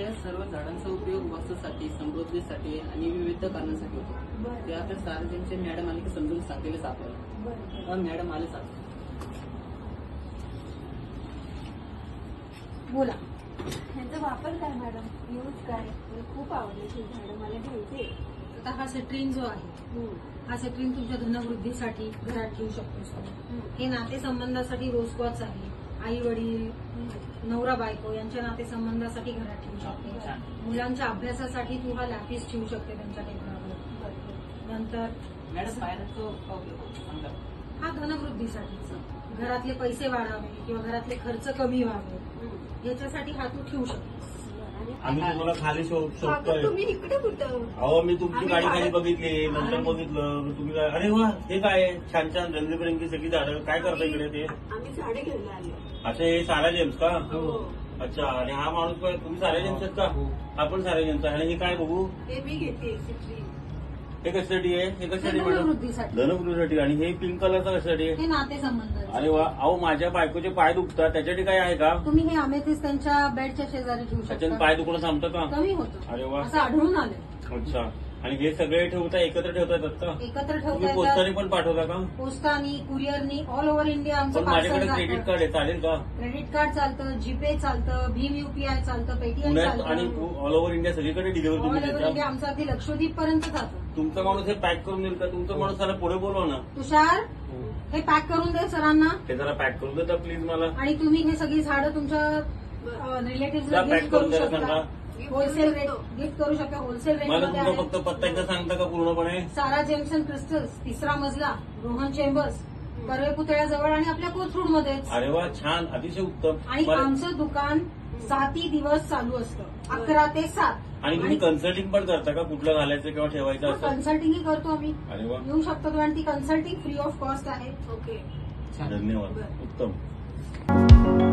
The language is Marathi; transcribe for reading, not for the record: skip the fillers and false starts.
या सर्व झाडांचा उपयोग वास्तूसाठी, समृद्धीसाठी आणि विविध कारणांसाठी होतो. ते आपल्या सार्वजनिकचे मॅडम आले की समजून सांगेलच आपल्याला. मॅडम आलेच आता. बोला. ह्याचा वापर काय मॅडम? यूज काय? मला खूप आवडले ते झाडं, मला घ्यायचे. आता हा सेट्रिन जो आहे, हा सेट्रिन तुमच्या धनवृद्धीसाठी घरात ठेवू शकतो. हे नातेसंबंधासाठी रोजक्वाच आहे. आई वडील, नवरा बायको यांच्या नातेसंबंधासाठी घरात ठेवू शकते. मुलांच्या अभ्यासासाठी तू हा लॅपिस ठेवू शकते त्यांच्या टेबलावर. नंतर मॅडम बाहेरचं सांगा. हा धनवृद्धीसाठीचा, घरातले पैसे वाढावे किंवा घरातले खर्च कमी व्हावे याच्यासाठी हा तू ठेवू शकतो. आम्ही तुम्हाला खाली शोधतोय. तुम्ही इकडे कुठं? अहो मी तुमची गाडी खाली बघितली, नंतर बघितलं तुम्ही काय. अरे वा, हे काय छान छान रंगीबेरंगी सगळी झाडं. काय करता इकडे ते? आम्ही झाडे घ्यायला आलो. अच्छा, हे सारा जेम्स का? अच्छा, आणि हा माणूस काय? तुम्ही सारा जेम्स आहेत का? हा पण सारा जेम्स आहे. आणि हे काय बघू? हे मी घेते. हे कशासाठी आहे? हे कशासाठी मॅडम? धनवृद्धीसाठी. धनवृद्धीसाठी. आणि हे पिंक कलरचा कशासाठी आहे? हे नातेसंबंध. अरे वा. अहो माझ्या बायकोचे पाय दुखतात, त्याच्यासाठी काय आहे का? तुम्ही हे अमेथिस्ट त्यांच्या बेडच्या शेजारी ठेवू त्याच्यात शकता. पाय दुखणं थांबतं का? कमी होतं. अरे वा. असं आढळून आलंय. अच्छा. आणि हे सगळे ठेवता एकत्र ठेवता येतात का? एकत्र तुम्ही ठेवता पोस्टाने येतात. पण पाठवता का? पोस्टानी, कुरिअरनी, ऑल ओव्हर इंडिया आमचं पण माझ्याकडे पार्सल क्रेडिट जातं. कार्ड आहे, चालेल का? क्रेडिट कार्ड चालतं, जीपे चालतं, भीम UPI चालतं, पेटीएम पुण्यात आणि चालतं. ऑल ओव्हर इंडिया सगळीकडे डिलिव्हरी ऑल तुम्ही ओव्हर देता. इंडिया आमचं अगदी लक्षद्वीप पर्यंत जातं. तुमचा माणूस हे पॅक करून देईल का? तुमचा माणूस त्याला पुढे बोलवा ना. तुषार, हे पॅक करून दे सरांना. ते जरा पॅक करून देता प्लीज मला. आणि तुम्ही हे सगळी झाडं तुमच्या रिलेटिव्हला पॅक गिफ्ट करून करू द्यायला शकता. सांगा. होलसेल रेट गिफ्ट करू शकता. होलसेल मला रेटमध्ये तुमचा आहे. फक्त पत्ता एकदा सांगता का पूर्णपणे? सारा जेम्सन क्रिस्टल्स, 3रा मजला, रोहन चेंबर्स, कर्वे पुतळ्याजवळ आणि आपल्या कोथरूड मध्येच. अरे वा, छान, अतिशय उत्तम. आणि मला- आमचं दुकान 7 दिवस चालू असतं, 11 ते 7. आणि तुम्ही कन्सल्टिंग पण करता का? कुठलं घालायचं किंवा ठेवायचं असं? कन्सल्टिंगही करतो आम्ही. अरे वा, येऊ शकतो तुम्ही. आणि ती कन्सल्टिंग फ्री ऑफ कॉस्ट आहे. ओके. धन्यवाद, उत्तम.